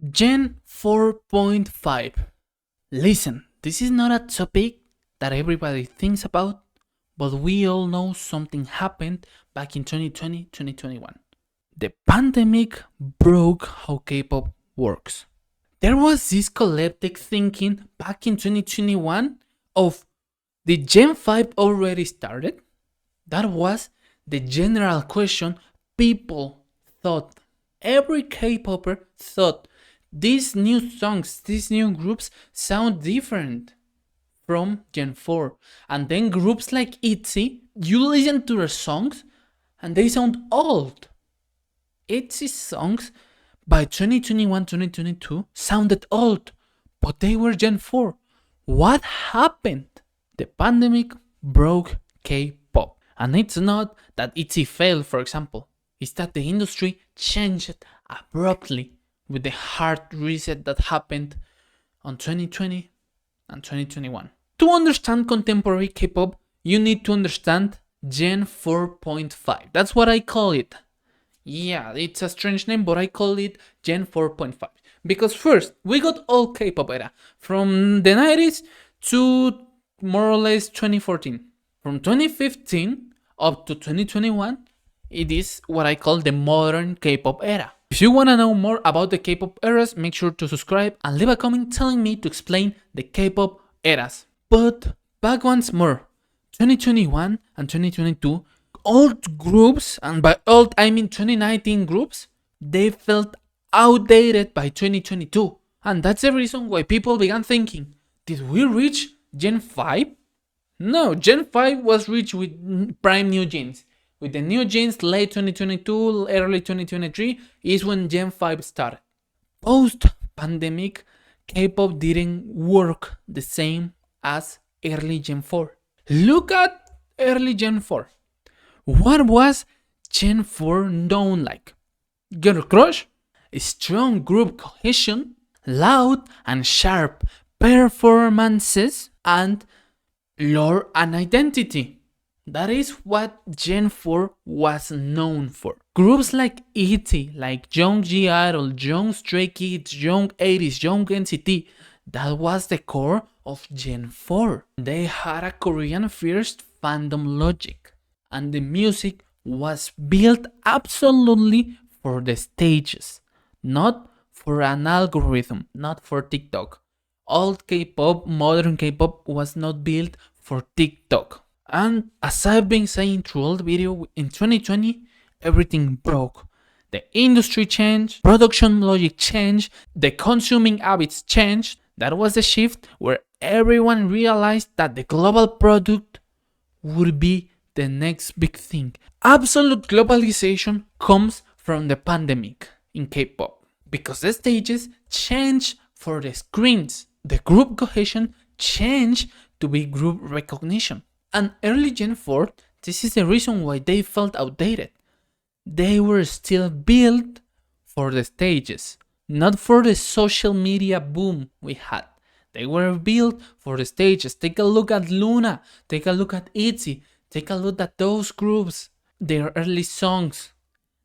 Gen 4.5. Listen, this is not a topic that everybody thinks about, but we all know something happened back in 2020, 2021. The pandemic broke how K-pop works. There was this collective thinking back in 2021 of, did Gen 5 already started? That was the general question people thought. Every K-popper thought these new songs, these new groups sound different from Gen 4. And then groups like ITZY, you listen to their songs and they sound old. ITZY songs by 2021, 2022 sounded old, but they were Gen 4. What happened? The pandemic broke K-pop. And it's not that ITZY failed, for example. It's that the industry changed abruptly with the hard reset that happened on 2020 and 2021. To understand contemporary K-pop, you need to understand Gen 4.5. That's what I call it. Yeah, it's a strange name, but I call it Gen 4.5. Because first, we got all K-pop era. From the 90s to more or less 2014. From 2015 up to 2021, it is what I call the modern K-pop era. If you want to know more about the K-pop eras, make sure to subscribe and leave a comment telling me to explain the K-pop eras. But back once more, 2021 and 2022, old groups, and by old I mean 2019 groups, they felt outdated by 2022. And that's the reason why people began thinking, did we reach Gen 5? No, Gen 5 was reached with prime NewJeans. With the NewJeans late 2022, early 2023 is when Gen 5 started. Post-pandemic, K-pop didn't work the same as early Gen 4. Look at early Gen 4. What was Gen 4 known like? Girl crush, strong group cohesion, loud and sharp performances, and lore and identity. That is what Gen 4 was known for. Groups like ITZY, like Young G Idol, Young Stray Kids, Young 80s, Young NCT, that was the core of Gen 4. They had a Korean first fandom logic, and the music was built absolutely for the stages, not for an algorithm, not for TikTok. Old K-pop, modern K-pop was not built for TikTok. And as I've been saying through all the video, in 2020, everything broke. The industry changed, production logic changed, the consuming habits changed. That was the shift where everyone realized that the global product would be the next big thing. Absolute globalization comes from the pandemic in K-pop because the stages changed for the screens. The group cohesion changed to be group recognition. And early Gen 4, this is the reason why they felt outdated. They were still built for the stages, not for the social media boom we had. They were built for the stages. Take a look at LOONA, take a look at ITZY, take a look at those groups, their early songs.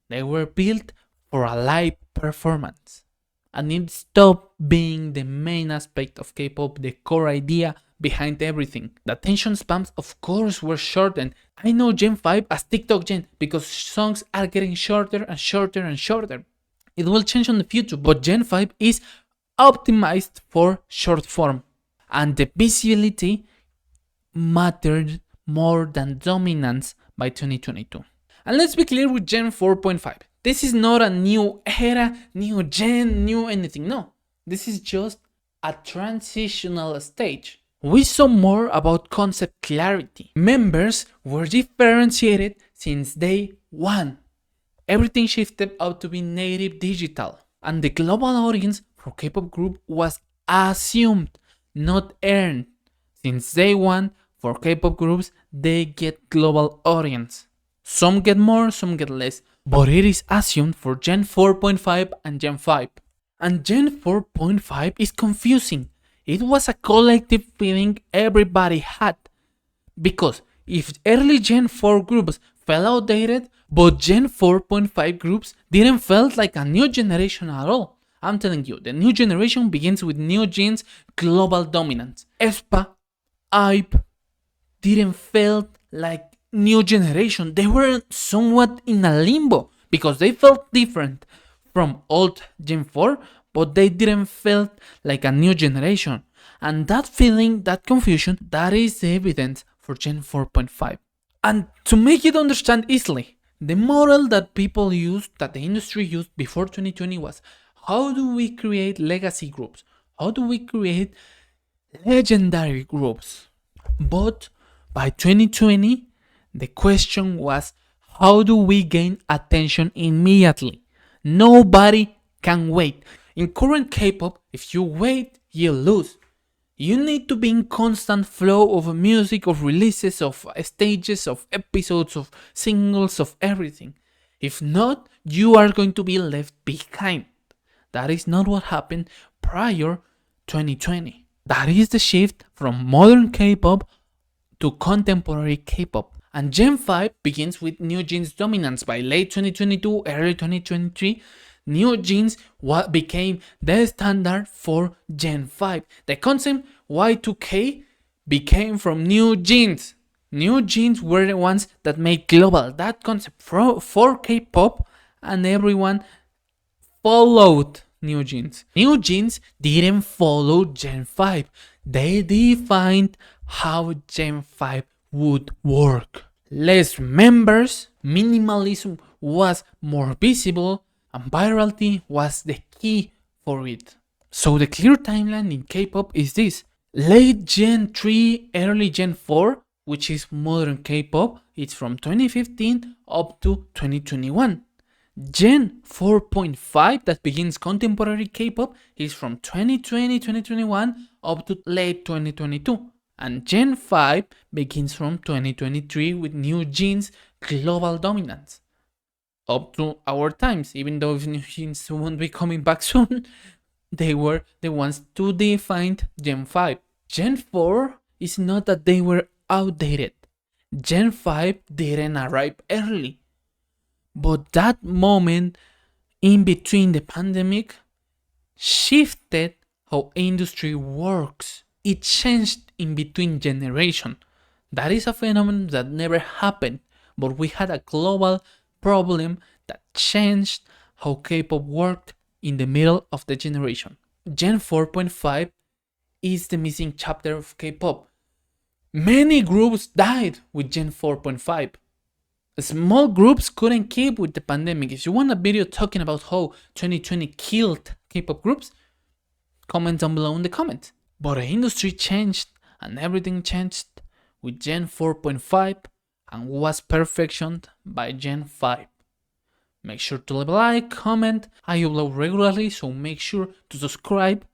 They were built for a live performance. And it stopped being the main aspect of K-pop, the core idea behind everything. The attention spans, of course, were shortened. I know Gen 5 as TikTok Gen because songs are getting shorter and shorter and shorter. It will change in the future, but Gen 5 is optimized for short form. And the visibility mattered more than dominance by 2022. And let's be clear with Gen 4.5. This is not a new era, new gen, new anything. No, this is just a transitional stage. We saw more about concept clarity. Members were differentiated since day one. Everything shifted out to be native digital. And the global audience for K-pop group was assumed, not earned. Since day one, for K-pop groups, they get global audience. Some get more, some get less. But it is assumed for Gen 4.5 and Gen 5. And Gen 4.5 is confusing. It was a collective feeling everybody had. Because if early Gen 4 groups felt outdated, but Gen 4.5 groups didn't felt like a new generation at all. I'm telling you, the new generation begins with NewJeans' global dominance. aespa, IVE didn't feel like new generation. They were somewhat in a limbo because they felt different from old Gen 4, but they didn't feel like a new generation. And that feeling, that confusion, that is the evidence for Gen 4.5. And to make it understand easily, the model that people used, that the industry used before 2020 was, how do we create legacy groups? How do we create legendary groups? But by 2020, the question was, how do we gain attention immediately? Nobody can wait. In current K-pop, if you wait, you lose. You need to be in constant flow of music, of releases, of stages, of episodes, of singles, of everything. If not, you are going to be left behind. That is not what happened prior 2020. That is the shift from modern K-pop to contemporary K-pop. And Gen 5 begins with NewJeans' dominance. By late 2022, early 2023, NewJeans became the standard for Gen 5. The concept Y2K became from NewJeans. NewJeans were the ones that made global that concept for K-pop, and everyone followed NewJeans. NewJeans didn't follow Gen 5. They defined how Gen 5 would work. Less members, minimalism was more visible, and virality was the key for it. So the clear timeline in K-pop is this. Late Gen 3, early Gen 4, which is modern K-pop, it's from 2015 up to 2021. Gen 4.5, that begins contemporary K-pop, is from 2020-2021 up to late 2022. And Gen 5 begins from 2023 with NewJeans' global dominance. Up to our times, even though NewJeans won't be coming back soon, they were the ones to define Gen 5. Gen 4 is not that they were outdated. Gen 5 didn't arrive early. But that moment in between the pandemic shifted how industry works. It changed in between generation. That is a phenomenon that never happened, but we had a global problem that changed how K-pop worked in the middle of the generation. Gen 4.5 is the missing chapter of K-pop. Many groups died with Gen 4.5. Small groups couldn't keep with the pandemic. If you want a video talking about how 2020 killed K-pop groups, comment down below in the comments. But the industry changed and everything changed with Gen 4.5 and was perfectioned by Gen 5. Make sure to leave a like, comment. I upload regularly, so make sure to subscribe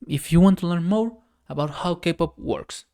if you want to learn more about how K-pop works.